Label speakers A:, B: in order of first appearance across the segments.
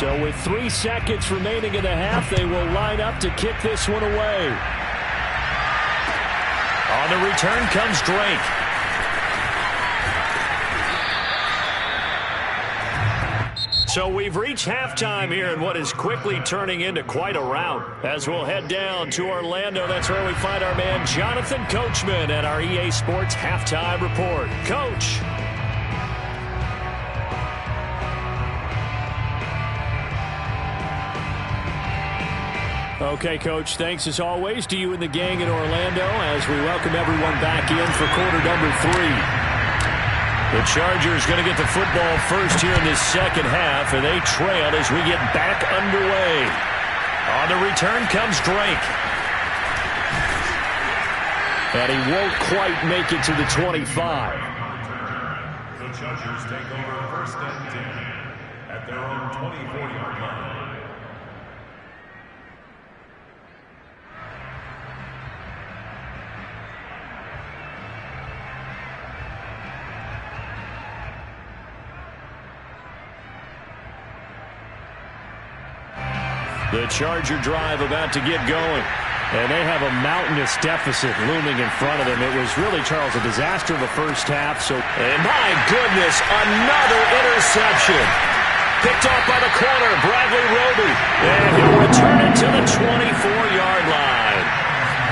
A: So with 3 seconds remaining in the half, they will line up to kick this one away. On the return comes Drake. So we've reached halftime here in what is quickly turning into quite a rout. As we'll head down to Orlando, that's where we find our man Jonathan Coachman at our EA Sports Halftime Report. Coach. Okay, Coach, thanks as always to you and the gang in Orlando as we welcome everyone back in for quarter number 3. The Chargers going to get the football first here in this second half, and they trail as we get back underway. On the return comes Drake. And he won't quite make it to the 25.
B: The Chargers take over first and 10 at their own 24-yard line.
A: The Charger drive about to get going. And they have a mountainous deficit looming in front of them. It was really, Charles, a disaster of the first half. And my goodness, another interception. Picked off by the corner, Bradley Roby. And he'll return it to the 24-yard line.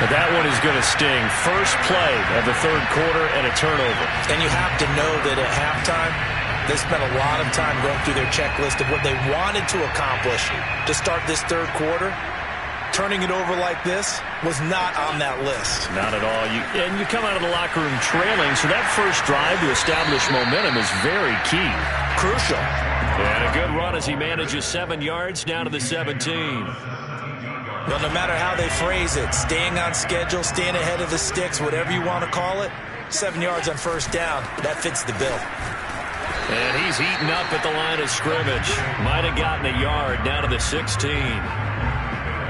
A: But that one is going to sting. First play of the third quarter and a turnover.
C: And you have to know that at halftime, they spent a lot of time going through their checklist of what they wanted to accomplish to start this third quarter. Turning it over like this was not on that list.
A: Not at all. And you come out of the locker room trailing, so that first drive to establish momentum is very key.
C: Crucial.
A: And a good run as he manages 7 yards down to the 17.
C: Well, no matter how they phrase it, staying on schedule, staying ahead of the sticks, whatever you want to call it, 7 yards on first down, that fits the bill.
A: And he's eaten up at the line of scrimmage. Might have gotten a yard down to the 16.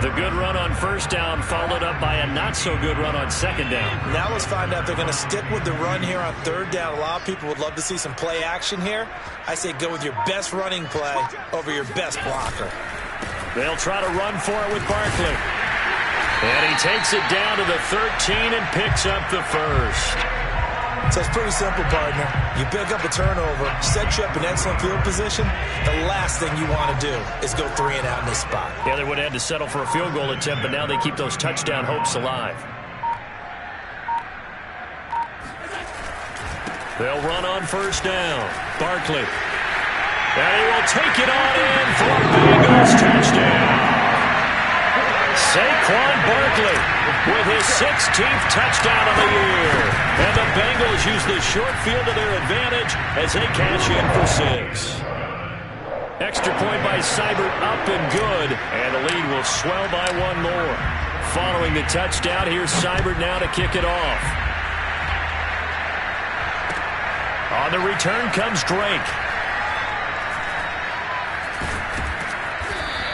A: The good run on first down followed up by a not-so-good run on second down.
C: Now let's find out if they're going to stick with the run here on third down. A lot of people would love to see some play action here. I say go with your best running play over your best blocker.
A: They'll try to run for it with Barkley. And he takes it down to the 13 and picks up the first.
C: So it's pretty simple, partner. You pick up a turnover, set you up in excellent field position. The last thing you want to do is go 3 and out in this spot.
A: Yeah, they would have had to settle for a field goal attempt, but now they keep those touchdown hopes alive. They'll run on first down. Barkley. And he will take it on in for a Bengals touchdown. Saquon Barkley with his 16th touchdown of the year. And the Bengals use the short field to their advantage as they cash in for 6. Extra point by Seibert up and good. And the lead will swell by 1 more. Following the touchdown, here's Seibert now to kick it off. On the return comes Drake.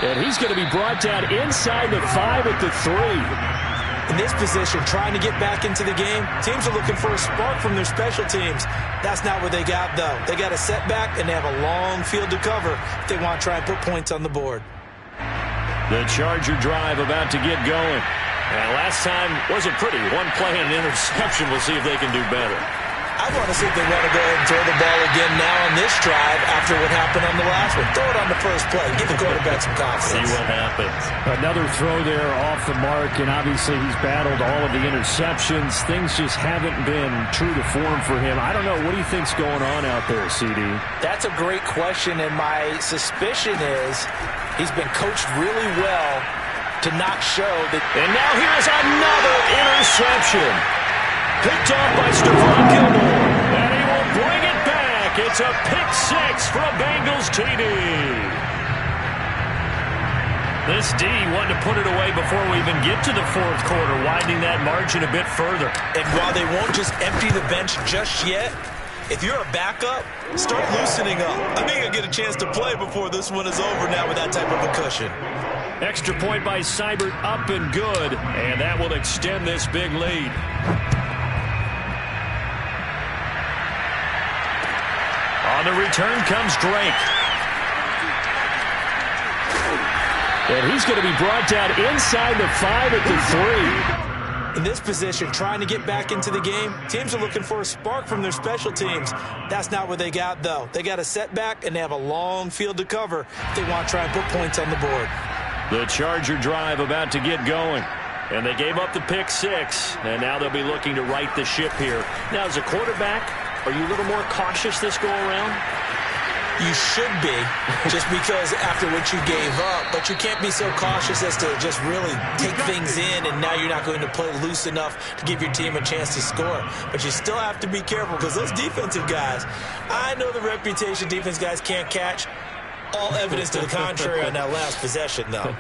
A: And he's going to be brought down inside the 5 at the 3.
C: In this position, trying to get back into the game, teams are looking for a spark from their special teams. That's not what they got, though. They got a setback, and they have a long field to cover if they want to try and put points on the board.
A: The Charger drive about to get going. And last time wasn't pretty. 1 play and an interception. We'll see if they can do better.
C: I want to see if they want to go ahead and throw the ball again now on this drive after what happened on the last one. Throw it on the first play. Give the quarterback some confidence.
A: See what happens.
D: Another throw there off the mark, and obviously he's battled all of the interceptions. Things just haven't been true to form for him. I don't know. What do you think's going on out there, CD?
C: That's a great question, and my suspicion is he's been coached really well to not show that.
A: And now here's another interception. Picked off by Stephon Gilmore. And he will bring it back. It's a pick 6 for a Bengals TD. This D wanted to put it away before we even get to the fourth quarter, widening that margin a bit further.
C: And while they won't just empty the bench just yet, if you're a backup, start loosening up. I think you'll get a chance to play before this one is over now with that type of a cushion.
A: Extra point by Seibert up and good. And that will extend this big lead. On the return comes Drake.
D: And he's going to be brought down inside the 5 at the 3.
C: In this position, trying to get back into the game, teams are looking for a spark from their special teams. That's not what they got, though. They got a setback, and they have a long field to cover if they want to try and put points on the board.
A: The Charger drive about to get going. And they gave up the pick 6, and now they'll be looking to right the ship here. Now, as a quarterback, are you a little more cautious this go-around?
C: You should be, just because after what you gave up, but you can't be so cautious as to just really take things in, and now you're not going to play loose enough to give your team a chance to score. But you still have to be careful because those defensive guys, I know the reputation defense guys can't catch. All evidence to the contrary on that last possession, though.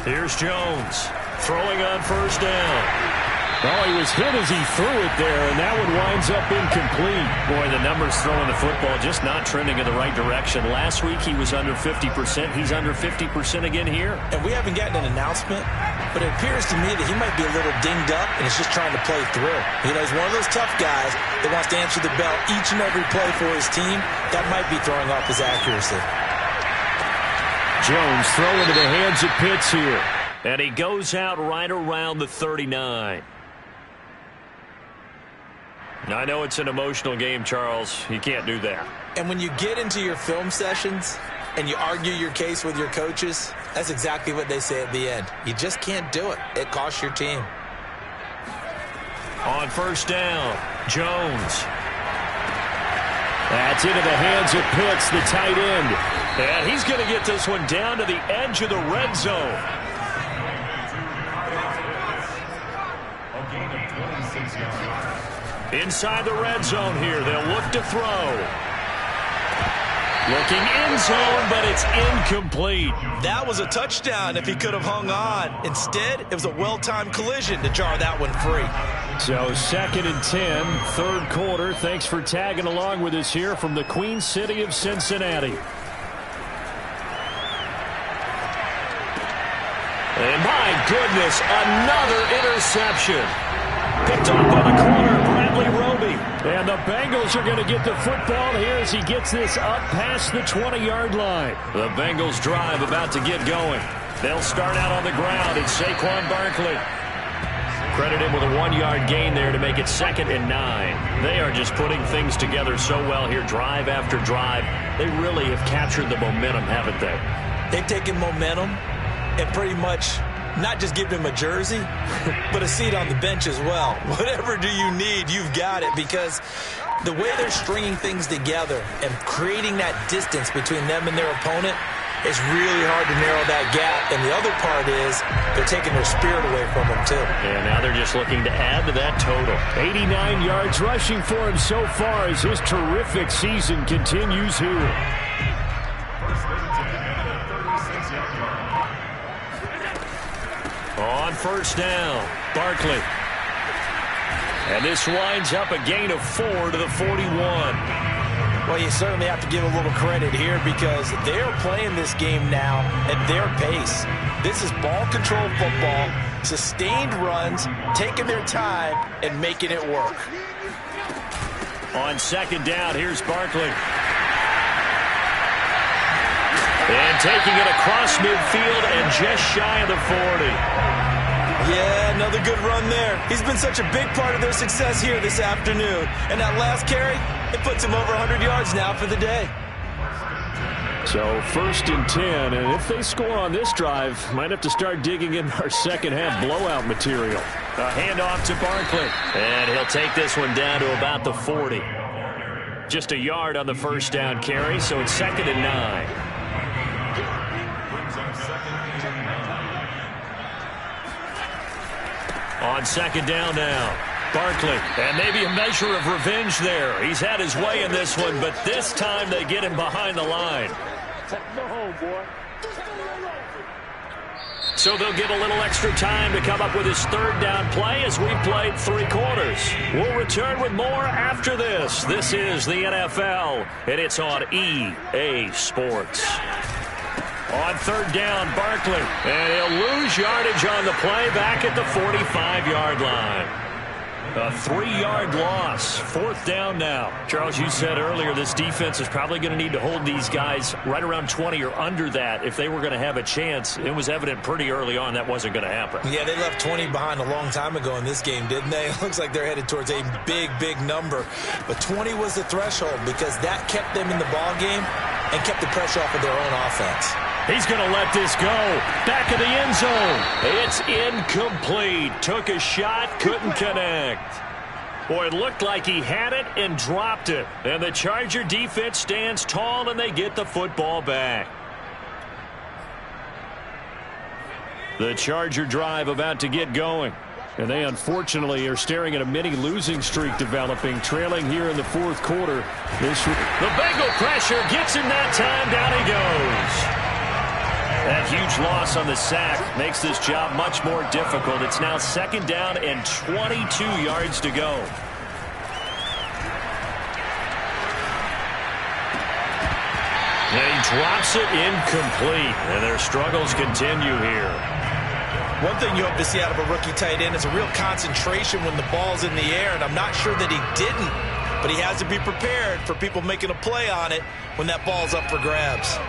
A: Here's Jones throwing on first down.
D: Oh, he was hit as he threw it there, and that one winds up incomplete.
A: Boy, the numbers throwing the football just not trending in the right direction. Last week he was under 50%. He's under 50% again here.
C: And we haven't gotten an announcement, but it appears to me that he might be a little dinged up and is just trying to play through. You know, he's one of those tough guys that wants to answer the bell each and every play for his team. That might be throwing off his accuracy.
A: Jones throwing to the hands of Pitts here. And he goes out right around the 39. I know it's an emotional game, Charles. You can't do that.
C: And when you get into your film sessions and you argue your case with your coaches, that's exactly what they say at the end. You just can't do it. It costs your team.
A: On first down, Jones. That's into the hands of Pitts, the tight end. And he's going to get this one down to the edge of the red zone. Inside the red zone here, they'll look to throw. Looking end zone, but it's incomplete.
C: That was a touchdown if he could have hung on. Instead, it was a well-timed collision to jar that one free.
D: So 2nd and 10, third quarter. Thanks for tagging along with us here from the Queen City of Cincinnati.
A: And my goodness, another interception. Picked up on the corner, Bradley Roby.
D: And the Bengals are going to get the football here as he gets this up past the 20-yard line.
A: The Bengals drive about to get going. They'll start out on the ground. It's Saquon Barkley. Credit him with a 1-yard gain there to make it 2nd and 9. They are just putting things together so well here, drive after drive. They really have captured the momentum, haven't they?
C: They've taken momentum and pretty much not just give him a jersey, but a seat on the bench as well. Whatever do you need, you've got it, because the way they're stringing things together and creating that distance between them and their opponent, it's really hard to narrow that gap. And the other part is they're taking their spirit away from them, too.
A: Yeah, now they're just looking to add to that total.
D: 89 yards rushing for him so far as his terrific season continues here.
A: On first down, Barkley. And this winds up a gain of 4 to the 41.
C: Well, you certainly have to give a little credit here because they're playing this game now at their pace. This is ball control football, sustained runs, taking their time, and making it work.
A: On 2nd down, here's Barkley. And taking it across midfield and just shy of the 40.
C: Yeah, another good run there. He's been such a big part of their success here this afternoon. And that last carry, it puts him over 100 yards now for the day.
D: So 1st and 10, and if they score on this drive, might have to start digging in our second half blowout material.
A: A handoff to Barkley. And he'll take this one down to about the 40. Just a yard on the first down carry, so it's 2nd and 9. On 2nd down now, Barkley. And maybe a measure of revenge there. He's had his way in this one, but this time they get him behind the line. So they'll get a little extra time to come up with his 3rd down play as we've played 3 quarters. We'll return with more after this. This is the NFL, and it's on EA Sports. On 3rd down, Barkley. And he'll lose yardage on the play back at the 45-yard line. A 3-yard loss. 4th down now. Charles, you said earlier this defense is probably going to need to hold these guys right around 20 or under that if they were going to have a chance. It was evident pretty early on that wasn't going to happen.
C: Yeah, they left 20 behind a long time ago in this game, didn't they? It looks like they're headed towards a big, big number. But 20 was the threshold because that kept them in the ball game and kept the pressure off of their own offense.
A: He's going to let this go. Back of the end zone. It's incomplete. Took a shot, couldn't connect. Boy, it looked like he had it and dropped it. And the Charger defense stands tall and they get the football back. The Charger drive about to get going. And they unfortunately are staring at a mini losing streak developing, trailing here in the 4th quarter. The Bengal pressure gets him that time. Down he goes. That huge loss on the sack makes this job much more difficult. It's now 2nd down and 22 yards to go. And he drops it incomplete. And their struggles continue here.
C: One thing you hope to see out of a rookie tight end is a real concentration when the ball's in the air, and I'm not sure that he didn't, but he has to be prepared for people making a play on it when that ball's up for grabs.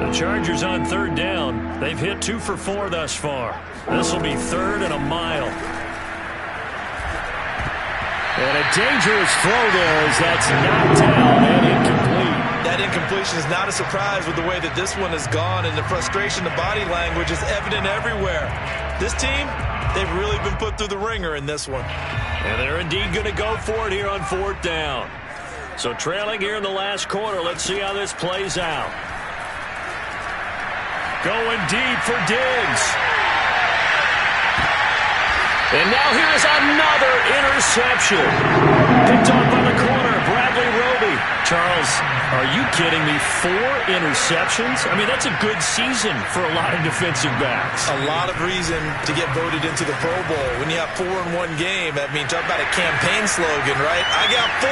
A: The Chargers on 3rd down. They've hit 2 for 4 thus far. This will be 3rd and a mile. And a dangerous throw there as that's knocked down and incomplete.
C: That incompletion is not a surprise with the way that this one has gone, and the frustration, the body language is evident everywhere. This team, they've really been put through the ringer in this one.
A: And they're indeed going to go for it here on 4th down. So trailing here in the last quarter, let's see how this plays out. Going deep for Diggs. And now here's another interception. Picked off by the corner, Bradley Roby. Charles, are you kidding me? 4 interceptions? I mean, that's a good season for a lot of defensive backs.
C: A lot of reason to get voted into the Pro Bowl. When you have 4 in one game, I mean, talk about a campaign slogan, right? I got 4.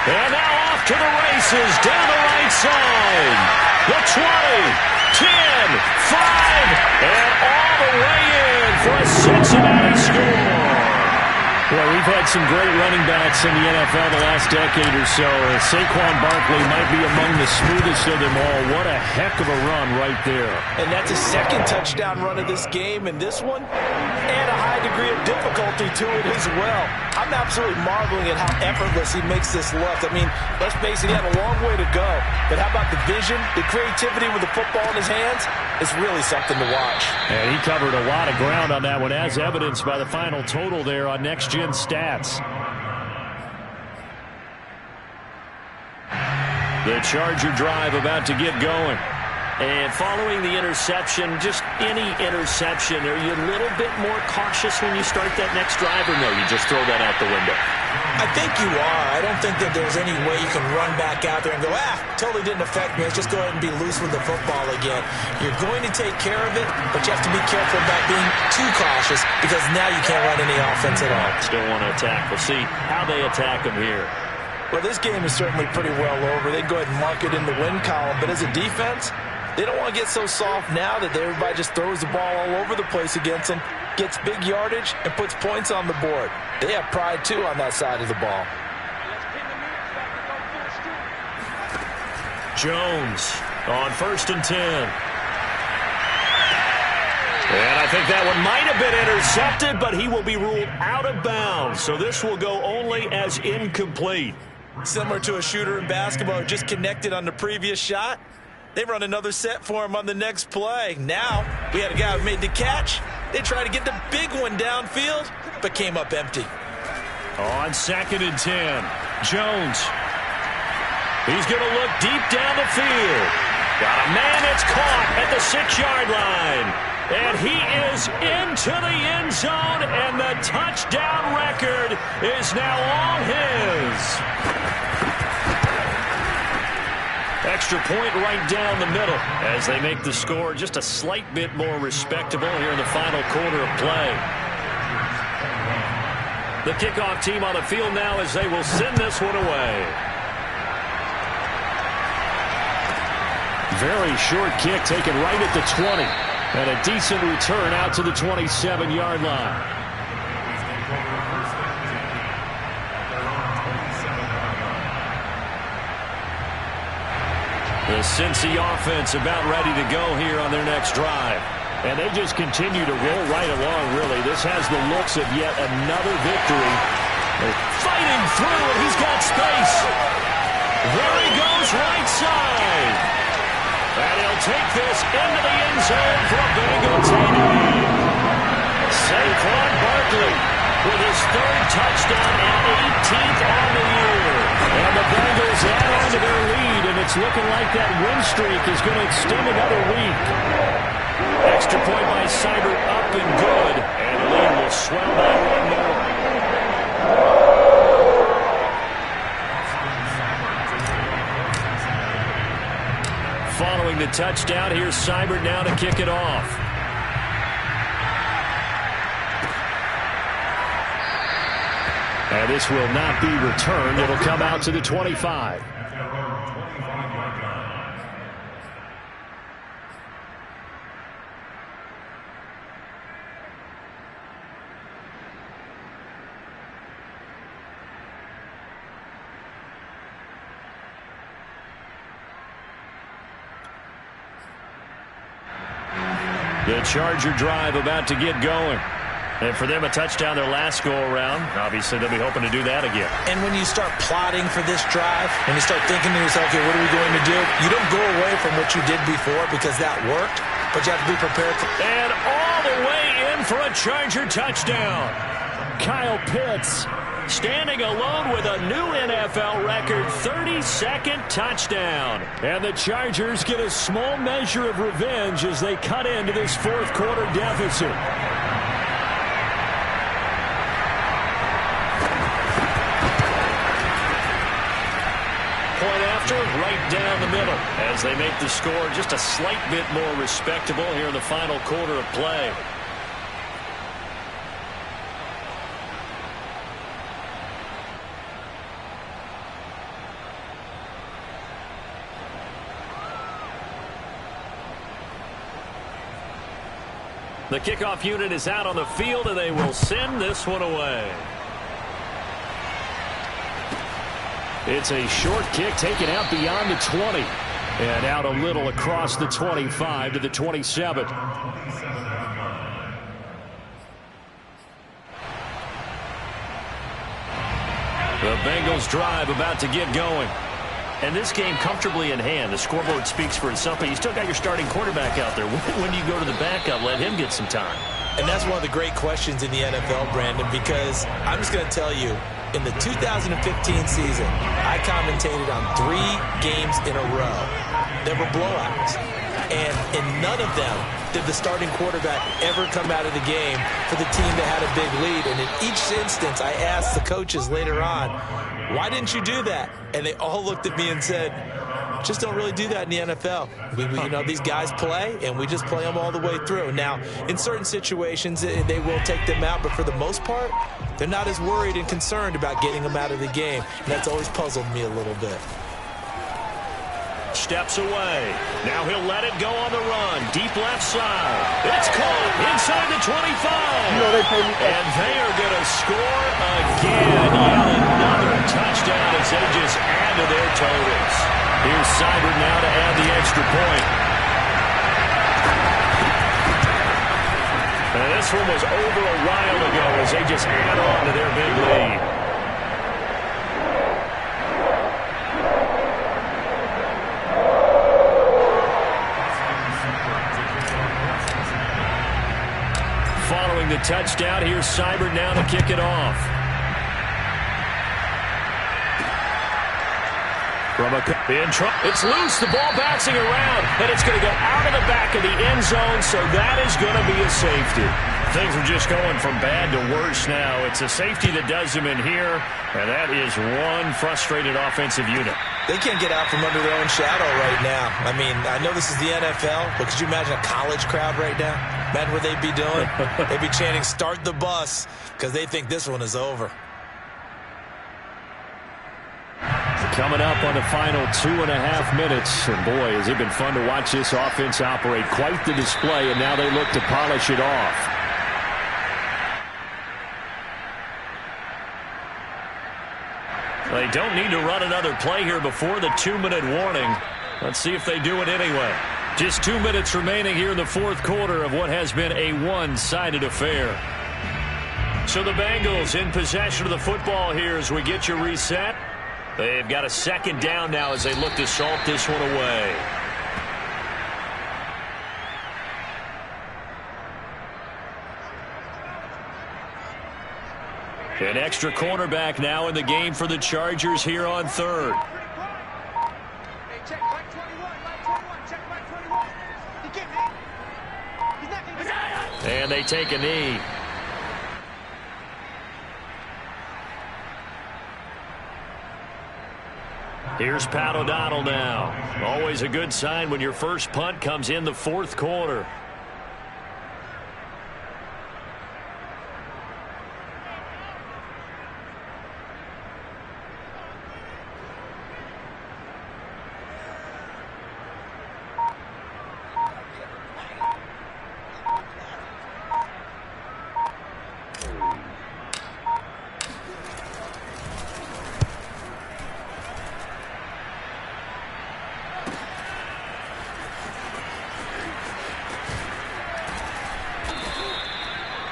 A: And now off to the races, down the right side. The 20, 10, 5, and all the way in for a Cincinnati score. Well, we've had some great running backs in the NFL the last decade or so. Saquon Barkley might be among the smoothest of them all. What a heck of a run right there.
C: And that's his 2nd touchdown run of this game, and this one, and a high degree of difficulty to it as well. I'm absolutely marveling at how effortless he makes this look. I mean, let's face it, he had a long way to go. But how about the vision, the creativity with the football in his hands? It's really something to watch.
A: And he covered a lot of ground on that one, as evidenced by the final total there on Next Gen Stats. The Charger drive about to get going. And following the interception, just any interception, are you a little bit more cautious when you start that next drive, or no, you just throw that out the window?
C: I think you are. I don't think that there's any way you can run back out there and go, totally didn't affect me. Let's just go ahead and be loose with the football again. You're going to take care of it, but you have to be careful about being too cautious because now you can't run any offense at all.
A: Still want to attack. We'll see how they attack them here.
C: Well, this game is certainly pretty well over. They go ahead and mark it in the win column, but as a defense, they don't want to get so soft now that everybody just throws the ball all over the place against them, gets big yardage, and puts points on the board. They have pride, too, on that side of the ball.
A: Jones on 1st and 10. And I think that one might have been intercepted, but he will be ruled out of bounds. So this will go only as incomplete.
C: Similar to a shooter in basketball who just connected on the previous shot. They run another set for him on the next play. Now, we had a guy who made the catch. They tried to get the big one downfield, but came up empty.
A: On 2nd and 10, Jones. He's going to look deep down the field. Got a man that's caught at the 6-yard line. And he is into the end zone, and the touchdown record is now all his. Extra point right down the middle as they make the score just a slight bit more respectable here in the final quarter of play. The kickoff team on the field now as they will send this one away.
D: Very short kick taken right at the 20. And a decent return out to the 27-yard line.
A: The Cincy offense about ready to go here on their next drive.
D: And they just continue to roll right along, really. This has the looks of yet another victory.
A: They're fighting through, and he's got space. There he goes, right side. And he'll take this into the end zone for a Bengal TD. Saquon Barkley with his third touchdown and 18th on the year. And the Bengals add on to their lead, and it's looking like that win streak is going to extend another week. Extra point by Seibert, up and good. And the lead will swell by one more. Following the touchdown, here's Seibert now to kick it off. And this will not be returned. It'll come out to the 25. The Charger drive about to get going. And for them, a touchdown their last go-around. Obviously, they'll be hoping to do that again.
C: And when you start plotting for this drive, when you start thinking to yourself, okay, what are we going to do? You don't go away from what you did before because that worked, but you have to be prepared for it.
A: And all the way in for a Charger touchdown. Kyle Pitts standing alone with a new NFL record 32nd touchdown. And the Chargers get a small measure of revenge as they cut into this fourth quarter deficit. Point after, right down the middle as they make the score just a slight bit more respectable here in the final quarter of play. The kickoff unit is out on the field, and they will send this one away. It's a short kick taken out beyond the 20. And out a little across the 25 to the 27. The Bengals drive about to get going. And this game comfortably in hand. The scoreboard speaks for itself, but you still got your starting quarterback out there. When do you go to the backup, let him get some time?
C: And that's one of the great questions in the NFL, Brandon, because I'm just going to tell you, in the 2015 season, I commentated on 3 games in a row. There were blowouts. And in none of them did the starting quarterback ever come out of the game for the team that had a big lead. And in each instance, I asked the coaches later on, why didn't you do that? And they all looked at me and said, just don't really do that in the NFL. You know, these guys play, and we just play them all the way through. Now, in certain situations, they will take them out, but for the most part, they're not as worried and concerned about getting them out of the game. And that's always puzzled me a little bit.
A: Steps away. Now he'll let it go on the run. Deep left side. It's caught inside the 25. And they are going to score again. Yet another touchdown as they just add to their totals. Here's Seibert now to add the extra point. And this one was over a while ago as they just add on to their big lead. Following the touchdown, here's Seibert now to kick it off. It's loose, the ball bouncing around, and it's going to go out of the back of the end zone, so that is going to be a safety. Things are just going from bad to worse now. It's a safety that does them in here, and that is one frustrated offensive unit.
C: They can't get out from under their own shadow right now. I mean, I know this is the NFL, but could you imagine a college crowd right now? Imagine what they'd be doing. They'd be chanting, "Start the bus," because they think this one is over.
D: Coming up on the final 2.5 minutes. And boy, has it been fun to watch this offense operate. Quite the display, and now they look to polish it off.
A: They don't need to run another play here before the 2-minute warning. Let's see if they do it anyway. Just 2 minutes remaining here in the fourth quarter of what has been a one-sided affair. So the Bengals in possession of the football here as we get you reset. They've got a second down now as they look to salt this one away. An extra cornerback now in the game for the Chargers here on third. And they take a knee. Here's Pat O'Donnell now. Always a good sign when your first punt comes in the fourth quarter.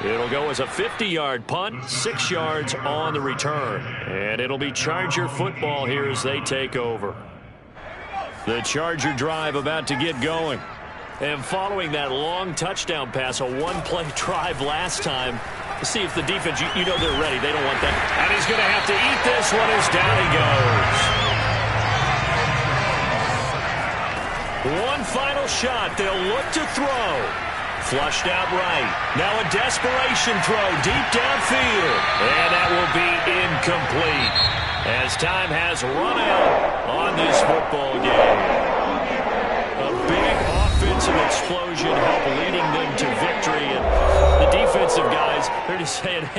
A: It'll go as a 50-yard punt, 6 yards on the return. And it'll be Charger football here as they take over. The Charger drive about to get going. And following that long touchdown pass, a one-play drive last time, to see if the defense, you know they're ready. They don't want that. And he's going to have to eat this one as down he goes. One final shot. They'll look to throw. Flushed out right. Now a desperation throw deep downfield. And that will be incomplete as time has run out on this football game. A big offensive explosion helped leading them to victory. And the defensive guys, they're just saying, hey,